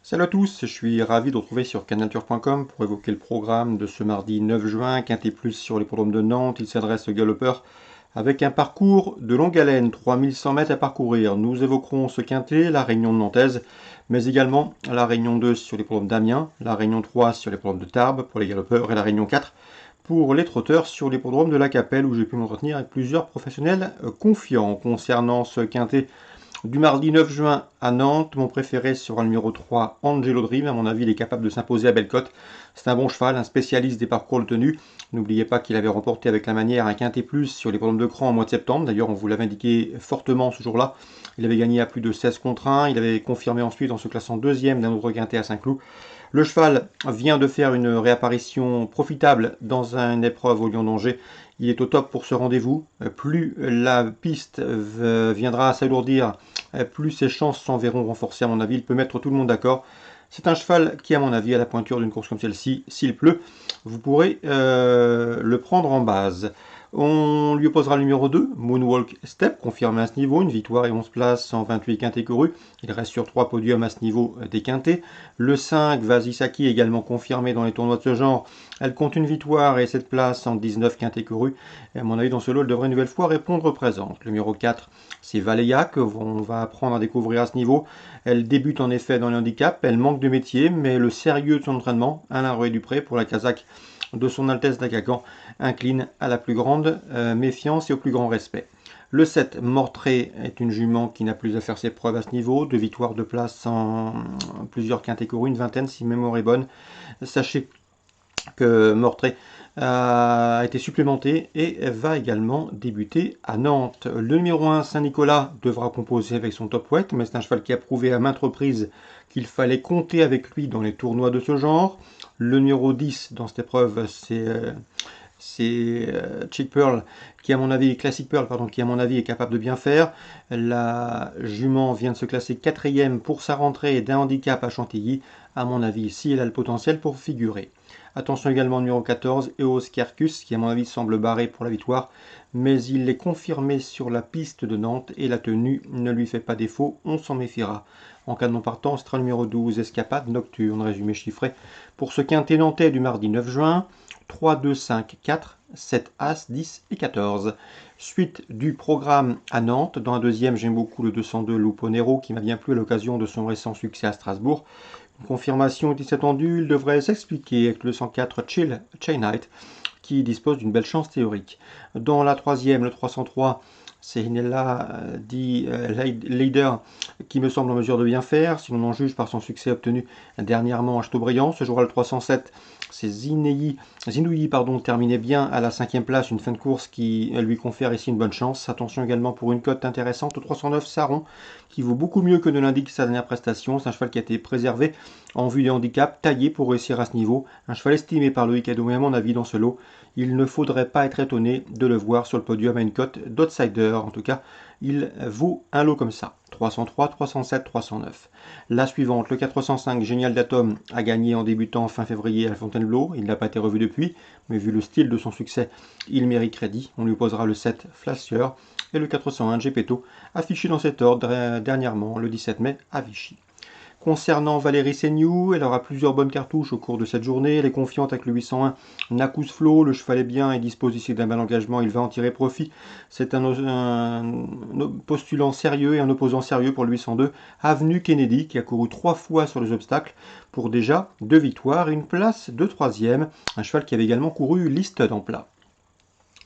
Salut à tous, je suis ravi de vous retrouver sur canalturf.com pour évoquer le programme de ce mardi 9 juin, Quintet Plus sur l'hippodrome de Nantes. Il s'adresse aux galopeurs avec un parcours de longue haleine, 3100 mètres à parcourir. Nous évoquerons ce quintet, la Réunion de Nantaise, mais également la Réunion 2 sur l'hippodrome d'Amiens, la Réunion 3 sur l'hippodrome de Tarbes pour les galopeurs et la Réunion 4 pour les trotteurs sur l'hippodrome de la Capelle où j'ai pu m'entretenir avec plusieurs professionnels confiants. Concernant ce quintet du mardi 9 juin à Nantes, mon préféré sera le numéro 3, Angelo Dream. À mon avis, il est capable de s'imposer à Bellecote. C'est un bon cheval, un spécialiste des parcours de tenue. N'oubliez pas qu'il avait remporté avec la manière un quintet plus sur les programmes de cran en mois de septembre. D'ailleurs, on vous l'avait indiqué fortement ce jour-là. Il avait gagné à plus de 16 contre 1. Il avait confirmé ensuite en se classant deuxième d'un autre quintet à Saint-Cloud. Le cheval vient de faire une réapparition profitable dans une épreuve au Lion d'Angers. Il est au top pour ce rendez-vous. Plus la piste viendra à s'alourdir, plus ses chances s'en verront renforcées à mon avis. Il peut mettre tout le monde d'accord. C'est un cheval qui, à mon avis, à la pointure d'une course comme celle-ci, s'il pleut, vous pourrez le prendre en base. On lui opposera le numéro 2, Moonwalk Step, confirmé à ce niveau, une victoire et 11 places en 28 quintés courus. Il reste sur 3 podiums à ce niveau des quintés. Le 5, Vasisaki, également confirmé dans les tournois de ce genre. Elle compte une victoire et 7 places en 19 quintés courus. Et à mon avis, dans ce lot, elle devrait une nouvelle fois répondre présente. Le numéro 4, c'est Valéa, que on va apprendre à découvrir à ce niveau. Elle débute en effet dans les handicaps, elle manque de métier, mais le sérieux de son entraînement, Alain Royer-Dupré, pour la Kazakh de son Altesse d'Agacan, incline à la plus grande méfiance et au plus grand respect. Le 7, Mortré, est une jument qui n'a plus à faire ses preuves à ce niveau. 2 victoires de place en plusieurs quintés courus, une vingtaine si mémoire est bonne. Sachez que Mortré a été supplémenté et va également débuter à Nantes. Le numéro 1, Saint-Nicolas, devra composer avec son top weight, mais c'est un cheval qui a prouvé à maintes reprises qu'il fallait compter avec lui dans les tournois de ce genre. Le numéro 10 dans cette épreuve, c'est Chick Pearl, qui à mon avis, Classic Pearl, pardon, qui à mon avis est capable de bien faire. La jument vient de se classer 4e pour sa rentrée d'un handicap à Chantilly. À mon avis, ici, elle a le potentiel pour figurer. Attention également au numéro 14, Eos Kerkus, qui à mon avis semble barré pour la victoire, mais il est confirmé sur la piste de Nantes et la tenue ne lui fait pas défaut, on s'en méfiera. En cas de non partant, ce sera le numéro 12, Escapade Nocturne, résumé chiffré pour ce quintet nantais du mardi 9 juin. 3, 2, 5, 4, 7, As, 10 et 14. Suite du programme à Nantes. Dans la deuxième, j'aime beaucoup le 202 Luponero qui m'a bien plu à l'occasion de son récent succès à Strasbourg. Une confirmation était attendue, il devrait s'expliquer avec le 104 Chill Chainite qui dispose d'une belle chance théorique. Dans la troisième, le 303, c'est Hinella dit Leader qui me semble en mesure de bien faire, si l'on en juge par son succès obtenu dernièrement à Chateaubriand. Ce jour-là, le 307, c'est Zinouyi, terminait bien à la 5e place, une fin de course qui lui confère ici une bonne chance. Attention également pour une cote intéressante au 309 Saron, qui vaut beaucoup mieux que ne l'indique sa dernière prestation. C'est un cheval qui a été préservé en vue des handicaps, taillé pour réussir à ce niveau. Un cheval estimé par Loïc Adomé à mon avis dans ce lot. Il ne faudrait pas être étonné de le voir sur le podium à une cote d'outsider. En tout cas, il vaut un lot comme ça. 303, 307, 309. La suivante, le 405, Génial d'Atom, a gagné en débutant fin février à Fontainebleau. Il n'a pas été revu depuis, mais vu le style de son succès, il mérite crédit. On lui opposera le 7, Flasher, et le 401, Gepetto, affiché dans cet ordre dernièrement, le 17 mai, à Vichy. Concernant Valérie Seignou, elle aura plusieurs bonnes cartouches au cours de cette journée. Elle est confiante avec le 801 Nakus Flow. Le cheval est bien et dispose ici d'un bel engagement. Il va en tirer profit. C'est un postulant sérieux et un opposant sérieux pour le 802 Avenue Kennedy qui a couru 3 fois sur les obstacles pour déjà 2 victoires et une place de 3e. Un cheval qui avait également couru Listed en plat.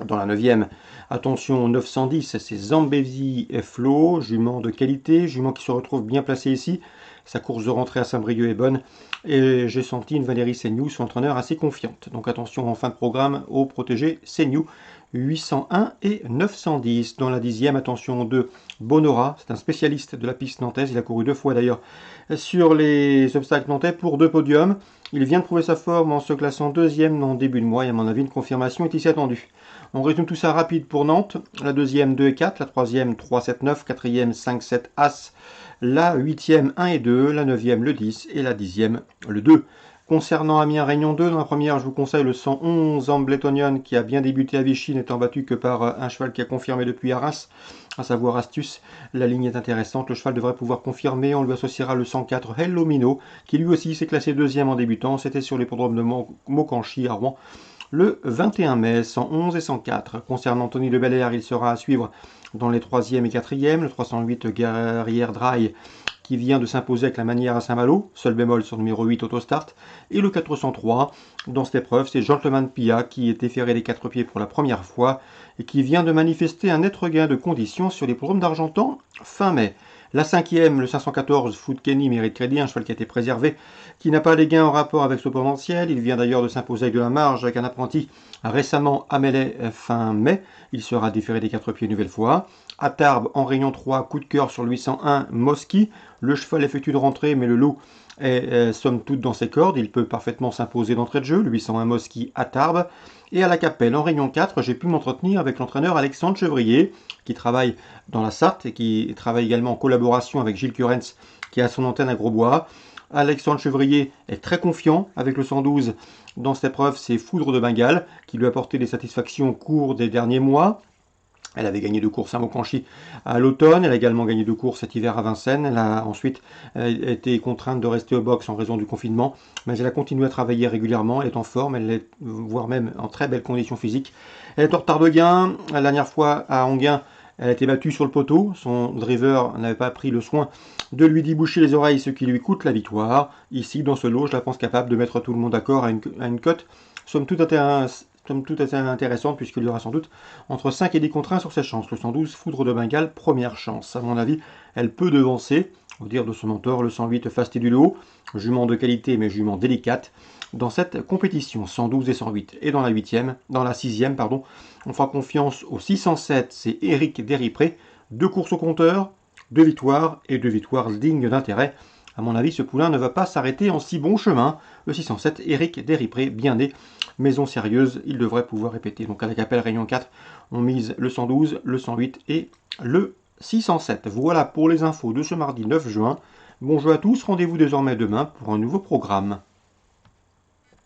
Dans la 9e, attention 910, c'est Zambezi Flo, jument de qualité, jument qui se retrouve bien placé ici. Sa course de rentrée à Saint-Brieuc est bonne et j'ai senti une Valérie Seignou, son entraîneur, assez confiante. Donc attention en fin de programme au protégé Seignou, 801 et 910. Dans la 10e, attention de Bonora, c'est un spécialiste de la piste nantaise, il a couru 2 fois d'ailleurs sur les obstacles nantais pour 2 podiums. Il vient de prouver sa forme en se classant 2e en début de mois et à mon avis une confirmation est ici attendue. On résume tout ça rapide pour Nantes. La 2e 2 et 4, la 3e 3, 7, 9, 4e 5, 7, As, la 8e 1 et 2, la 9e le 10 et la 10e le 2. Concernant Amiens Réunion 2, dans la première, je vous conseille le 111 Ambletonian qui a bien débuté à Vichy, n'étant battu que par un cheval qui a confirmé depuis Arras. à savoir Astuce. La ligne est intéressante, le cheval devrait pouvoir confirmer, on lui associera le 104 Hello Mino, qui lui aussi s'est classé deuxième en débutant, c'était sur l'hippodrome de Mokanchi à Rouen le 21 mai, 111 et 104. Concernant Tony Le Belair, il sera à suivre dans les 3e et 4e, le 308 Guerrière Dry qui vient de s'imposer avec la manière à Saint-Malo, seul bémol sur numéro 8 Autostart, et le 403. Dans cette épreuve, c'est Gentleman Pia qui est déféré les 4 pieds pour la première fois et qui vient de manifester un net regain de conditions sur les l'hippodrome d'Argentan fin mai. La 5e, le 514 Foot Kenny mérite crédit, un cheval qui a été préservé, qui n'a pas les gains en rapport avec ce potentiel. Il vient d'ailleurs de s'imposer avec de la marge avec un apprenti récemment amélioré fin mai. Il sera déféré des 4 pieds une nouvelle fois. À Tarbes, en Réunion 3, coup de cœur sur le 801 Mosky. Le cheval effectue de rentrée, mais le lot est somme toute dans ses cordes. Il peut parfaitement s'imposer d'entrée de jeu, le 801 Mosky à Tarbes. Et à la Capelle, en Réunion 4, j'ai pu m'entretenir avec l'entraîneur Alexandre Chevrier, qui travaille dans la Sarthe et qui travaille également en collaboration avec Gilles Curens, qui a son antenne à Grosbois. Alexandre Chevrier est très confiant avec le 112 dans cette épreuve, c'est Foudre de Bengale, qui lui a apporté des satisfactions au cours des derniers mois. Elle avait gagné 2 courses à Mokanchi à l'automne, elle a également gagné 2 courses cet hiver à Vincennes, elle a ensuite été contrainte de rester au box en raison du confinement, mais elle a continué à travailler régulièrement, elle est en forme, elle est voire même en très belle condition physique. Elle est en retard de gain, la dernière fois à Anguin, elle a été battue sur le poteau, son driver n'avait pas pris le soin de lui déboucher les oreilles, ce qui lui coûte la victoire. Ici, dans ce lot, je la pense capable de mettre tout le monde d'accord à une cote, somme toute intéressante, puisqu'il y aura sans doute entre 5 et 10 contre 1 sur ses chances. Le 112 Foudre de Bengale, première chance. À mon avis, elle peut devancer, au dire de son mentor, le 108 Fastidiolo, jument de qualité mais jument délicate, dans cette compétition, 112 et 108. Et dans la 6e, on fera confiance au 607, c'est Eric Deripré, 2 courses au compteur, 2 victoires et 2 victoires dignes d'intérêt. À mon avis, ce poulain ne va pas s'arrêter en si bon chemin. Le 607, Eric Deripré, bien né, maison sérieuse, il devrait pouvoir répéter. Donc à la Capelle Réunion 4, on mise le 112, le 108 et le 607. Voilà pour les infos de ce mardi 9 juin. Bon jeu à tous, rendez-vous désormais demain pour un nouveau programme.